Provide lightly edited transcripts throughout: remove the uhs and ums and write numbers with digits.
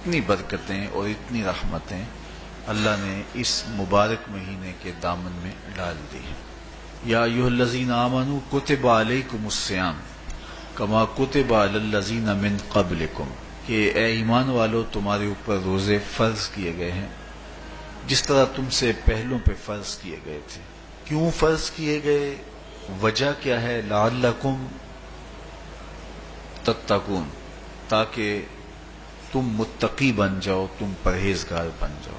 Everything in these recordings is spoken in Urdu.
اتنی برکتیں اور اتنی رحمتیں اللہ نے اس مبارک مہینے کے دامن میں ڈال دی ہیں۔ یا ایھا الذین آمنوا کتب علیکم الصیام کما کتب علی الذین من قبلکم، کہ اے ایمان والو تمہارے اوپر روزے فرض کیے گئے ہیں جس طرح تم سے پہلوں پہ فرض کیے گئے تھے۔ کیوں فرض کیے گئے؟ وجہ کیا ہے؟ لعلکم تتقون، تاکہ تم متقی بن جاؤ، تم پرہیزگار بن جاؤ۔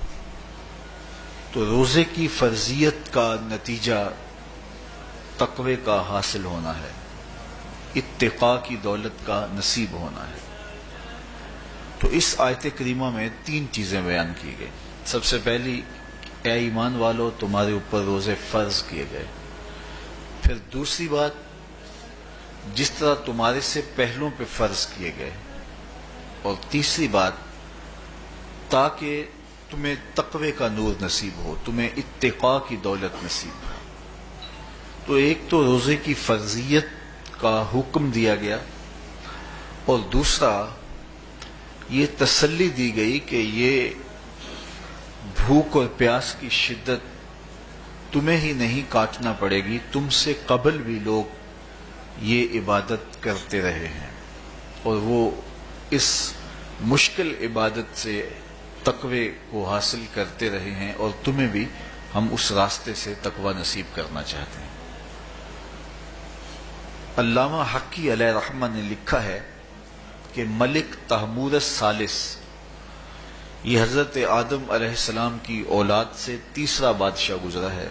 تو روزے کی فرضیت کا نتیجہ تقوی کا حاصل ہونا ہے، اتقاء کی دولت کا نصیب ہونا ہے۔ تو اس آیت کریمہ میں 3 چیزیں بیان کی گئی۔ سب سے پہلی، اے ایمان والو تمہارے اوپر روزے فرض کیے گئے۔ پھر دوسری بات، جس طرح تمہارے سے پہلوں پہ فرض کیے گئے۔ اور تیسری بات، تاکہ تمہیں تقوی کا نور نصیب ہو، تمہیں اتقاء کی دولت نصیب ہو۔ تو ایک تو روزے کی فرضیت کا حکم دیا گیا، اور دوسرا یہ تسلی دی گئی کہ یہ بھوک اور پیاس کی شدت تمہیں ہی نہیں کاٹنا پڑے گی، تم سے قبل بھی لوگ یہ عبادت کرتے رہے ہیں، اور وہ اس مشکل عبادت سے تقوی کو حاصل کرتے رہے ہیں، اور تمہیں بھی ہم اس راستے سے تقوی نصیب کرنا چاہتے ہیں۔ علامہ حقی علیہ رحمہ نے لکھا ہے کہ ملک تحمور الثالث، یہ حضرت آدم علیہ السلام کی اولاد سے تیسرا بادشاہ گزرا ہے،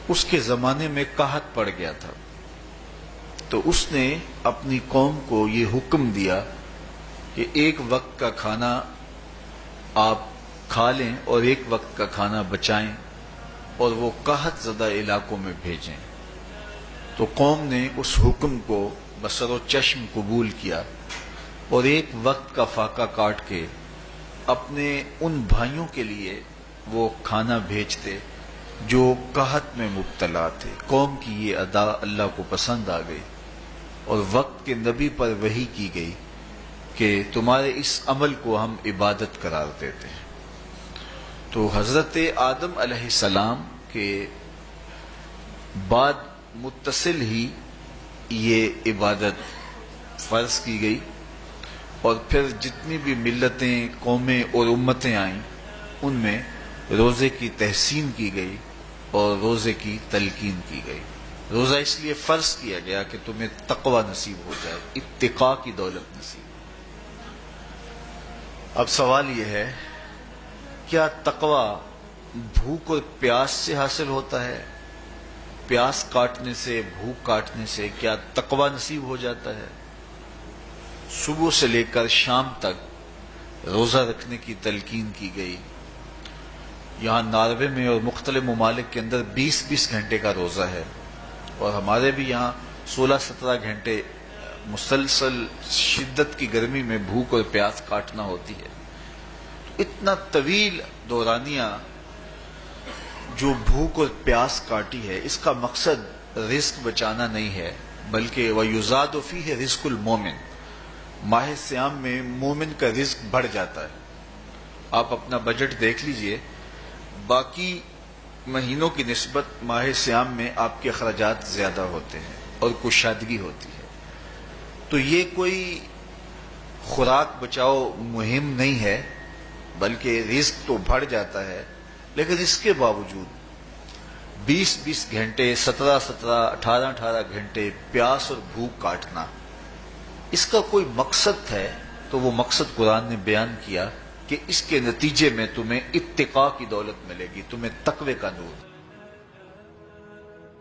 اس کے زمانے میں قحط پڑ گیا تھا۔ تو اس نے اپنی قوم کو یہ حکم دیا کہ ایک وقت کا کھانا آپ کھا لیں اور ایک وقت کا کھانا بچائیں، اور وہ قحط زدہ علاقوں میں بھیجیں۔ تو قوم نے اس حکم کو بصر و چشم قبول کیا، اور ایک وقت کا فاقہ کاٹ کے اپنے ان بھائیوں کے لیے وہ کھانا بھیجتے جو قحط میں مبتلا تھے۔ قوم کی یہ ادا اللہ کو پسند آ گئی، اور وقت کے نبی پر وحی کی گئی کہ تمہارے اس عمل کو ہم عبادت قرار دیتے ہیں۔ تو حضرت آدم علیہ السلام کے بعد متصل ہی یہ عبادت فرض کی گئی، اور پھر جتنی بھی ملتیں، قومیں اور امتیں آئیں ان میں روزے کی تحسین کی گئی اور روزے کی تلقین کی گئی۔ روزہ اس لیے فرض کیا گیا کہ تمہیں تقوی نصیب ہو جائے، اتقاء کی دولت نصیب ہو۔ اب سوال یہ ہے، کیا تقوی بھوک اور پیاس سے حاصل ہوتا ہے؟ پیاس کاٹنے سے، بھوک کاٹنے سے کیا تقوی نصیب ہو جاتا ہے؟ صبح سے لے کر شام تک روزہ رکھنے کی تلقین کی گئی۔ یہاں ناروے میں اور مختلف ممالک کے اندر 20 گھنٹے کا روزہ ہے، اور ہمارے بھی یہاں 16-17 گھنٹے مسلسل شدت کی گرمی میں بھوک اور پیاس کاٹنا ہوتی ہے۔ اتنا طویل دورانیہ جو بھوک اور پیاس کاٹی ہے، اس کا مقصد رزق بچانا نہیں ہے، بلکہ وَيُزَادُ فِيهِ رِزْقُ الْمُؤْمِنِ، ماہ سیام میں مومن کا رزق بڑھ جاتا ہے۔ آپ اپنا بجٹ دیکھ لیجئے، باقی مہینوں کی نسبت ماہ سیام میں آپ کے اخراجات زیادہ ہوتے ہیں اور کشادگی ہوتی ہے۔ تو یہ کوئی خوراک بچاؤ مہم نہیں ہے، بلکہ رزق تو بڑھ جاتا ہے، لیکن اس کے باوجود 20 گھنٹے، 17 18 گھنٹے پیاس اور بھوک کاٹنا، اس کا کوئی مقصد ہے تو وہ مقصد قرآن نے بیان کیا کہ اس کے نتیجے میں تمہیں اتقاء کی دولت ملے گی، تمہیں تقوی کا نور۔